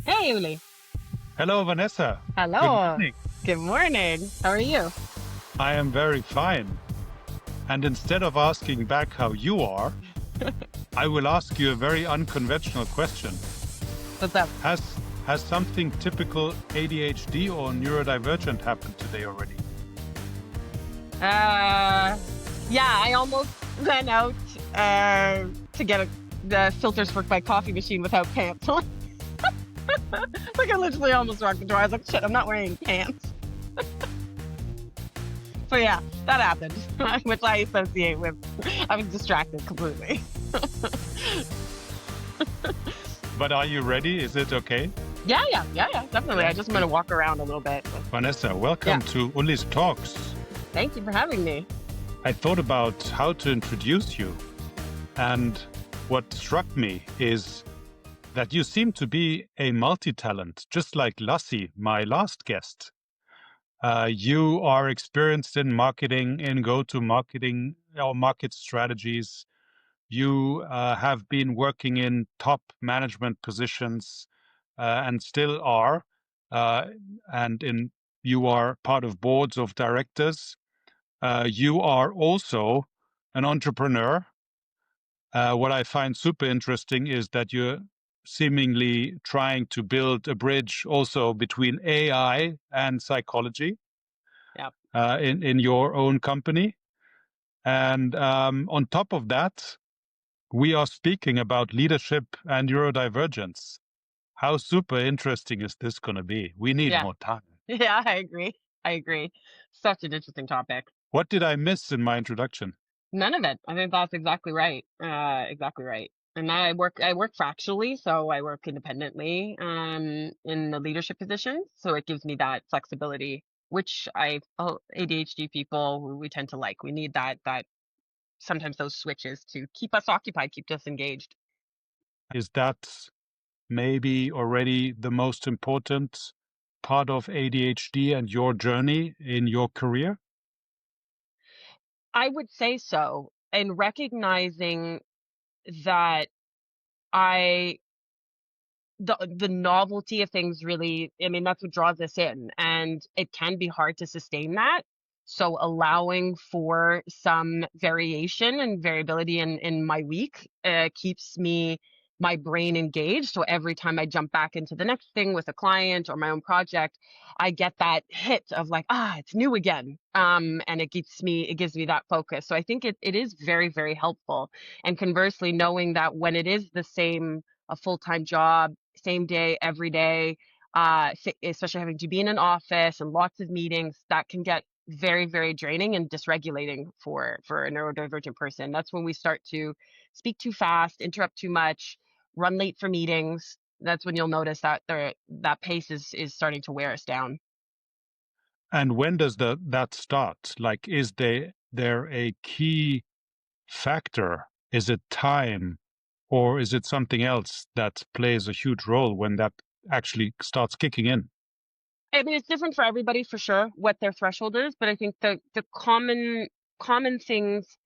Hey, Uli. Hello, Vanessa. Good Hello. morning. Good morning. How are you? I am very fine. And instead of asking back how you are, I will ask you a very unconventional question. What's up? Has something typical ADHD or neurodivergent happened today already? Uh, yeah, I almost went out to get the filters for my coffee machine without pants on. Like I literally almost walked the door. I was like, shit, I'm not wearing pants. So yeah, that happened, which I associate with I was distracted completely. But are you ready? Is it okay? Yeah, definitely. I Yeah, just want to good. walk around a little bit. Vanessa, welcome Yeah, to Uli's Talks. thank you for having me. I thought about how to introduce you, and what struck me is that you seem to be a multi-talent, just like Lassie, my last guest. You are experienced in marketing, in go-to marketing or market strategies. You have been working in top management positions and still are, uh, and in you are part of boards of directors. You are also an entrepreneur. What I find super interesting is that you're seemingly trying to build a bridge also between AI and psychology Yeah. in your own company. And on top of that, we are speaking about leadership and neurodivergence. How super interesting is this going to be? We need Yeah. more time. Yeah, I agree. I agree. Such an interesting topic. What did I miss in my introduction? None of it. I think that's exactly right. Exactly right. And I work fractionally, so I work independently in the leadership position. So it gives me that flexibility, which ADHD people we tend to like. We need that sometimes those switches to keep us occupied, keep us engaged. Is that maybe already the most important part of ADHD and your journey in your career? I would say so. And recognizing that I the novelty of things really, I mean, that's what draws us in, and it can be hard to sustain that. So allowing for some variation and variability in my week keeps my brain engaged. So every time I jump back into the next thing with a client or my own project, I get that hit of like, it's new again. And it gives me that focus. So I think it is very, very helpful. And conversely, knowing that when it is the same a full-time job, same day, every day, especially having to be in an office and lots of meetings, that can get very, very draining and dysregulating for a neurodivergent person. That's when we start to speak too fast, interrupt too much, run late for meetings. That's when you'll notice that that pace is starting to wear us down. And when does that start? Like, is there a key factor? Is it time, or is it something else that plays a huge role when that actually starts kicking in? I mean, it's different for everybody for sure what their threshold is, but I think the common things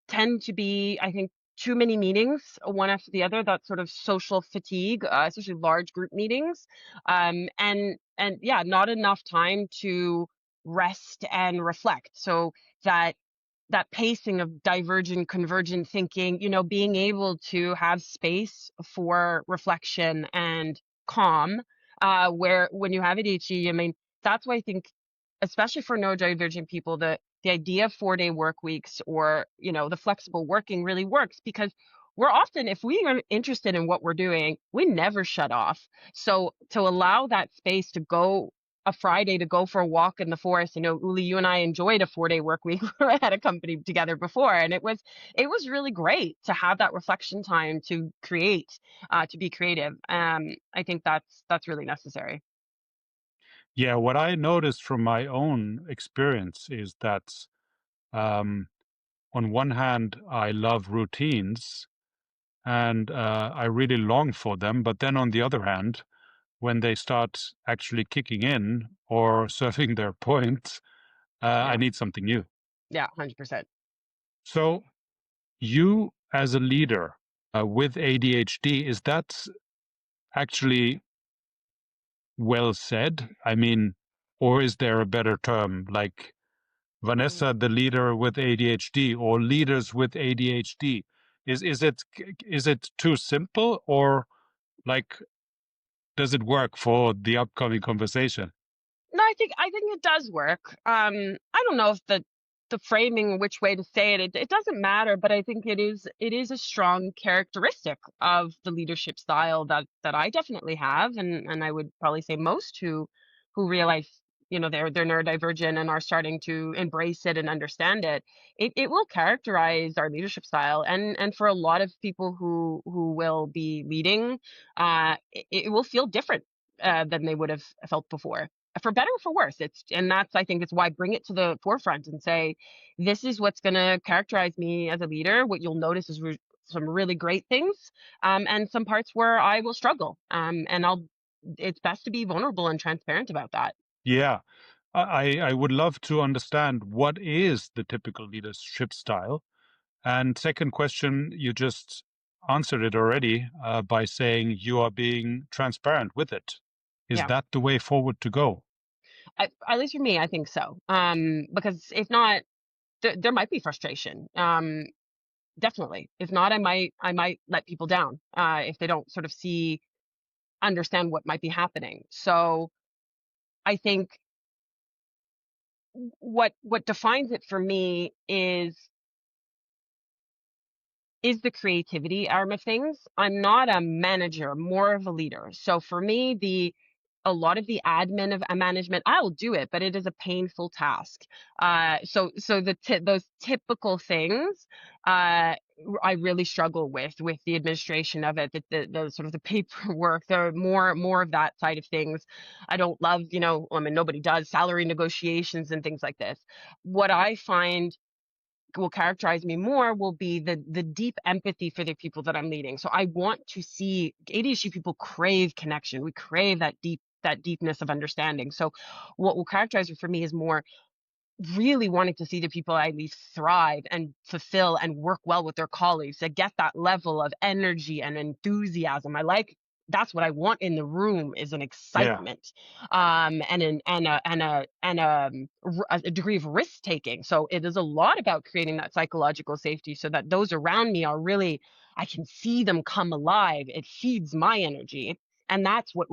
tend to be, I think, too many meetings, one after the other. That sort of social fatigue, especially large group meetings, and yeah, not enough time to rest and reflect. So that that pacing of divergent, convergent thinking, being able to have space for reflection and calm, where when you have ADHD, I mean, that's why I think, especially for neurodivergent people, the idea of 4-day work weeks or, the flexible working really works because we're often, if we are interested in what we're doing, we never shut off. So to allow that space to go a Friday to go for a walk in the forest. Uli, you and I enjoyed a 4-day work week at a company together before, and it was really great to have that reflection time to create, to be creative. I think that's really necessary. Yeah, what I noticed from my own experience is that um, on one hand, I love routines and I really long for them. But then on the other hand, when they start actually kicking in or serving their point, I Yeah, need something new. yeah, 100%. So, you as a leader with ADHD, is that actually well said? I mean, or is there a better term like Mm. Vanessa, the leader with ADHD, or leaders with ADHD? Is it too simple, or like does it work for the upcoming conversation? No, I think it does work. I don't know if the framing, which way to say it doesn't matter, but I think it is a strong characteristic of the leadership style that I definitely have, and I would probably say most who realize, they're neurodivergent and are starting to embrace it and understand it. It will characterize our leadership style, and for a lot of people who will be leading, it will feel different than they would have felt before, for better or for worse. And that's, I think, it's why I bring it to the forefront and say, this is what's going to characterize me as a leader. What you'll notice is some really great things, and some parts where I will struggle. And it's best to be vulnerable and transparent about that. Yeah, I would love to understand what is the typical leadership style. And second question, you just answered it already by saying you are being transparent with it. Is Yeah. that the way forward to go? At least for me, I think so. Because if not, there might be frustration. Definitely. If not, I might let people down, if they don't sort of understand what might be happening. So I think what defines it for me is the creativity arm of things. I'm not a manager, more of a leader. So for me, a lot of the admin of a management, I'll do it, but it is a painful task. So those typical things, I really struggle with the administration of it, the sort of the paperwork, the more of that side of things. I don't love, I mean, nobody does salary negotiations and things like this. What I find will characterize me more will be the deep empathy for the people that I'm leading. So I want to see ADHD people crave connection. We crave that deepness of understanding. So what will characterize it for me is more really wanting to see the people I lead thrive and fulfill and work well with their colleagues, to get that level of energy and enthusiasm. That's what I want in the room, is an Yeah. excitement, and a degree of risk taking. So it is a lot about creating that psychological safety so that those around me are really, I can see them come alive. It feeds my energy. And that's what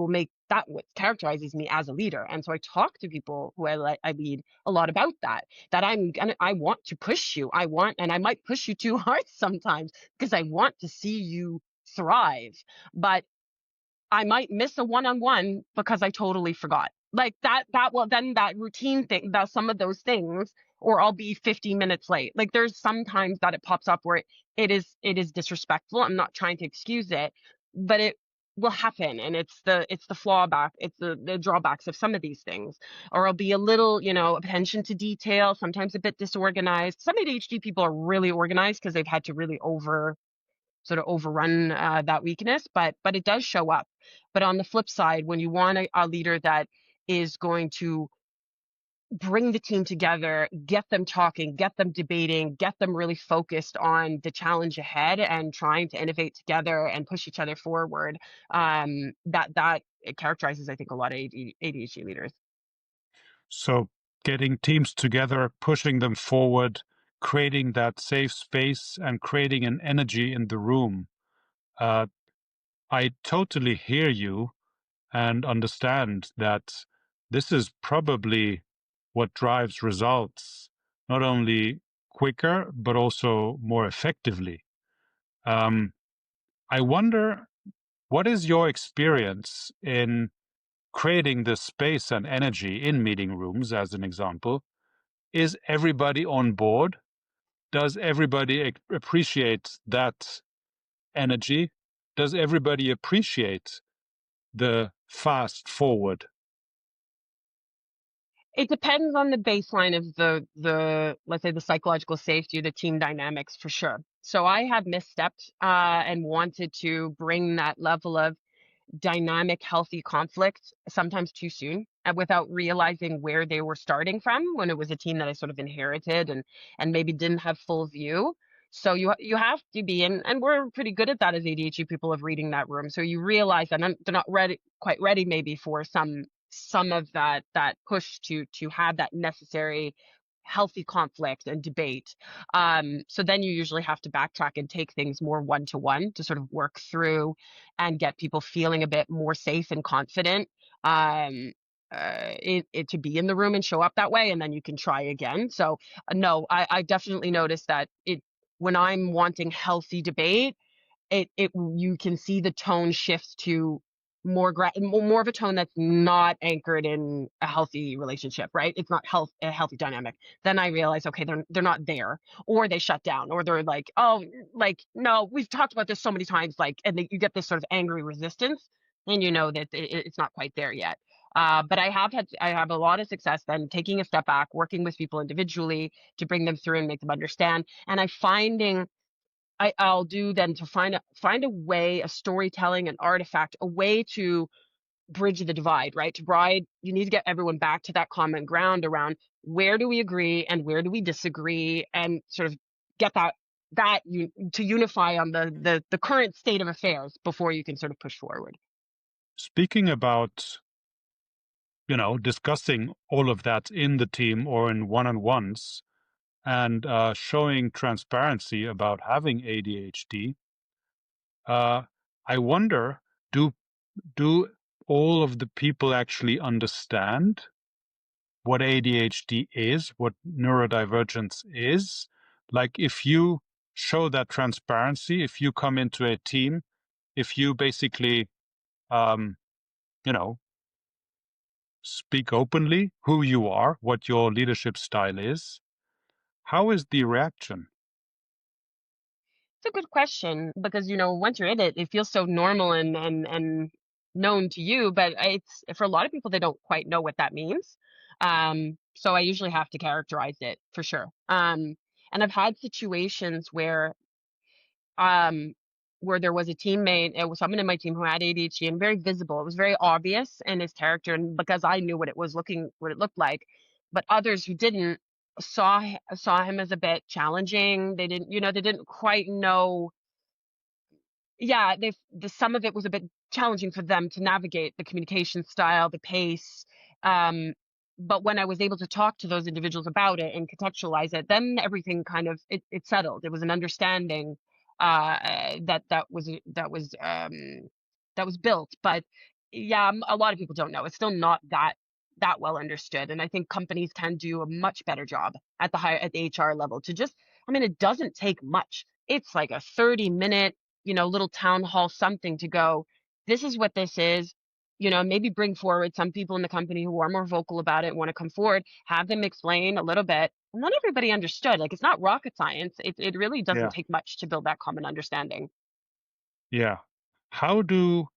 characterizes me as a leader. And so I talk to people who I lead a lot about that I want to push you. And I might push you too hard sometimes because I want to see you thrive. But I might miss a one-on-one because I totally forgot. Like that will then that routine thing, that some of those things, or I'll be 15 minutes late. Like there's sometimes that it pops up where it is disrespectful. I'm not trying to excuse it, but it will happen. And it's the fallback, it's the drawbacks of some of these things. Or I'll be a little, attention to detail, sometimes a bit disorganized. Some ADHD people are really organized because they've had to really overrun that weakness, but it does show up. But on the flip side, when you want a leader that is going to bring the team together, get them talking, get them debating, get them really focused on the challenge ahead and trying to innovate together and push each other forward, that it characterizes, I think, a lot of ADHD leaders. So getting teams together, pushing them forward, creating that safe space, and creating an energy in the room. Uh, I totally hear you and understand that this is probably what drives results, not only quicker, but also more effectively. Um, I wonder, what is your experience in creating the space and energy in meeting rooms, as an example? Is everybody on board? Does everybody appreciate that energy? Does everybody appreciate the fast forward? It depends on the baseline of the let's say the psychological safety, the team dynamics, for sure. So I have misstepped and wanted to bring that level of dynamic, healthy conflict sometimes too soon, without realizing where they were starting from, when it was a team that I sort of inherited and maybe didn't have full view. So you have to be, and we're pretty good at that as ADHD people, of reading that room. So you realize that they're not quite ready maybe for some of that push to have that necessary healthy conflict and debate. So then you usually have to backtrack and take things more one to one to sort of work through and get people feeling a bit more safe and confident. To be in the room and show up that way, and then you can try again. So no, I definitely noticed that when I'm wanting healthy debate, it you can see the tone shifts to more of a tone that's not anchored in a healthy relationship, right? It's not a healthy dynamic. Then I realize, okay, they're not there, or they shut down, or they're like, oh, like, no, we've talked about this so many times, like, and you get this sort of angry resistance, and you know that it's not quite there yet. But I have a lot of success then taking a step back, working with people individually to bring them through and make them understand. And I'll do then to find a way, a storytelling, an artifact, a way to bridge the divide, right? You need to get everyone back to that common ground around where do we agree and where do we disagree, and sort of get to unify on the current state of affairs before you can sort of push forward. Speaking about, discussing all of that in the team or in one-on-ones, and showing transparency about having ADHD, I wonder, do do all of the people actually understand what ADHD is, what neurodivergence is? Like, if you show that transparency, if you come into a team, if you basically, um, you know, speak openly who you are, what your leadership style is, how is the reaction? It's a good question because, once you're in it, it feels so normal and known to you, but it's for a lot of people, they don't quite know what that means. So I usually have to characterize it for sure. And I've had situations um, where there was a teammate, it was someone in my team who had ADHD, and very visible. It was very obvious in his character, and because I knew what it looked like, but others who didn't saw him as a bit challenging. They didn't quite know. Yeah, some of it was a bit challenging for them to navigate the communication style, the pace. Um, but when I was able to talk to those individuals about it and contextualize it, then everything kind of it settled. It was an understanding that was built. But yeah, a lot of people don't know. It's still not that well understood, and I think companies can do a much better job at the HR level to just. I mean, it doesn't take much. It's like a 30-minute little town hall something to go, this is what this is, maybe bring forward some people in the company who are more vocal about it, want to come forward, have them explain a little bit. And then everybody understood. Like, it's not rocket science. It really doesn't Yeah, take much to build that common understanding. yeah. How do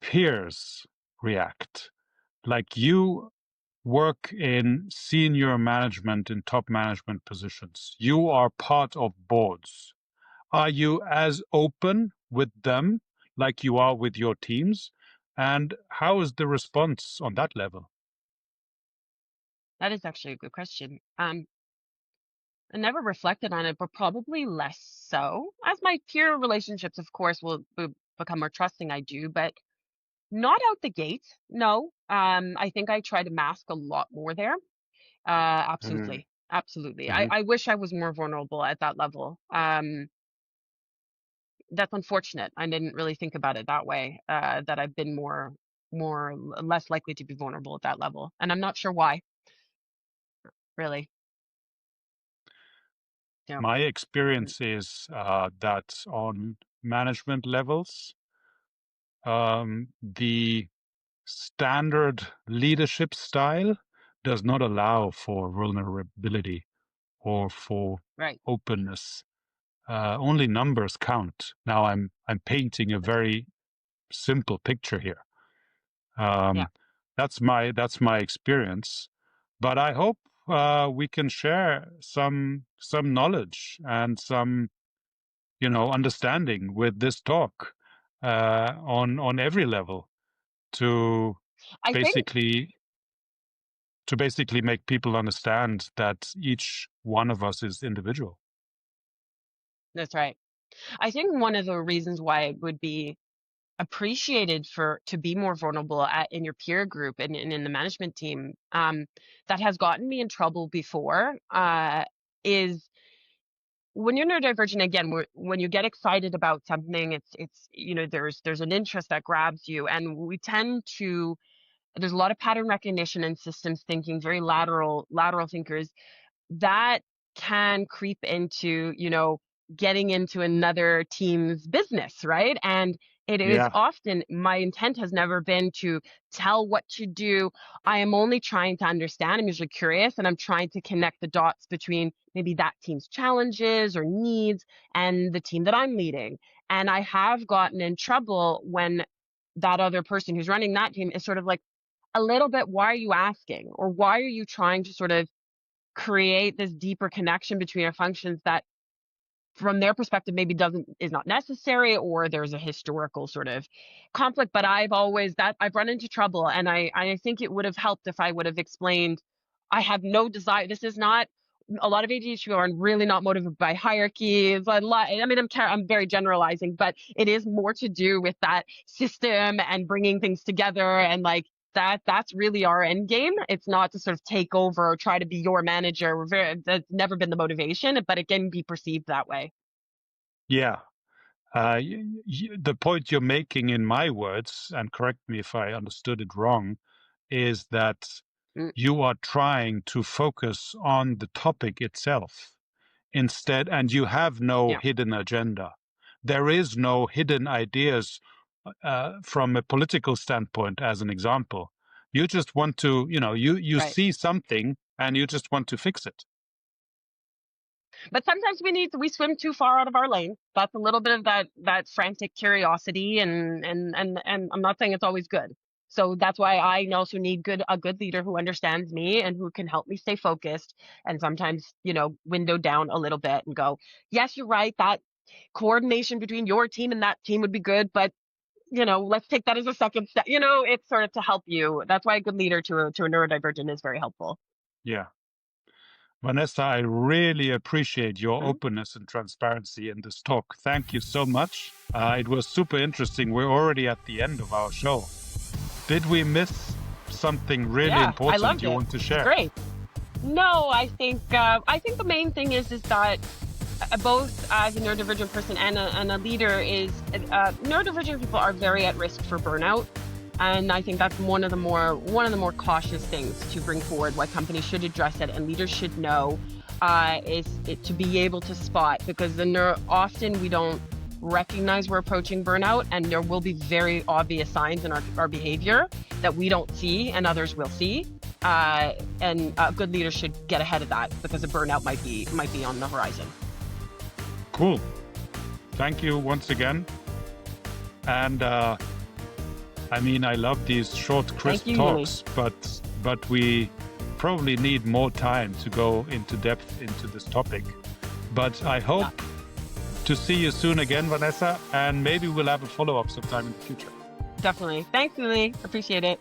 peers react? Like, you work in senior management, in top management positions. You are part of boards. Are you as open with them like you are with your teams? And how is the response on that level? That is actually a good question. I never reflected on it, but probably less so. As my peer relationships, of course, will become more trusting, I do, but not out the gate. No. I think I try to mask a lot more there. Mm-hmm. Absolutely. Absolutely. I wish I was more vulnerable at that level. That's unfortunate. I didn't really think about it that way, that I've been less likely to be vulnerable at that level. And I'm not sure why, really. Yeah. My Mm. experience is that on management levels, the standard leadership style does not allow for vulnerability or for Right. openness. Only numbers count. Now I'm painting a very simple picture here. Yeah. Um, that's my experience, but I hope we can share some knowledge and some understanding with this talk on every level to I think basically make people understand that each one of us is individual. That's right. I think one of the reasons why it would be appreciated for to be more vulnerable in your peer group and in the management team, that has gotten me in trouble before, is when you're neurodivergent. Again, when you get excited about something, it's there's an interest that grabs you, and we tend to there's a lot of pattern recognition and systems thinking, very lateral thinkers that can creep into, getting into another team's business, right? And it is Yeah. often, my intent has never been to tell what to do. I am only trying to understand. I'm usually curious, and I'm trying to connect the dots between maybe that team's challenges or needs and the team that I'm leading. And I have gotten in trouble when that other person who's running that team is sort of like a little bit, why are you asking? Or why are you trying to sort of create this deeper connection between our functions that from their perspective maybe is not necessary, or there's a historical sort of conflict. But I've run into trouble, and I think it would have helped if I would have explained I have no desire. This is not, a lot of ADHD people are really not motivated by hierarchies. I mean, I'm very generalizing, but it is more to do with that system and bringing things together, and like that's really our end game. It's not to sort of take over or try to be your manager. That's never been the motivation, but it can be perceived that way. Yeah. The point you're making, in my words, and correct me if I understood it wrong, is that Mm, you are trying to focus on the topic itself instead, and you have no yeah, hidden agenda. There is no hidden ideas from a political standpoint, as an example. You just want to, you right. see something and you just want to fix it. But sometimes we swim too far out of our lane. That's a little bit of that frantic curiosity, and I'm not saying it's always good. So that's why I also need a good leader who understands me and who can help me stay focused, and sometimes, window down a little bit and go, yes, you're right, that coordination between your team and that team would be good, but let's take that as a second step. It's sort of to help you. That's why a good leader to a neurodivergent is very helpful. Yeah. Vanessa, I really appreciate your Mhm. openness and transparency in this talk. Thank you so much. It was super interesting. We're already at the end of our show. Did we miss something really Yeah, I important loved you it. want to It's share? great. No, I think the main thing is that both as a neurodivergent person and a leader is neurodivergent people are very at risk for burnout, and I think that's one of the more cautious things to bring forward. Why companies should address it and leaders should know is it to be able to spot, because often we don't recognize we're approaching burnout, and there will be very obvious signs in our behavior that we don't see and others will see. And good leaders should get ahead of that, because a burnout might be on the horizon. Cool. Thank you once again. And I mean, I love these short, crisp Thank you, Yuli. talks, but we probably need more time to go into depth into this topic. But I hope Yeah, to see you soon again, Vanessa, and maybe we'll have a follow-up sometime in the future. definitely. Thanks, Yuli. Appreciate it.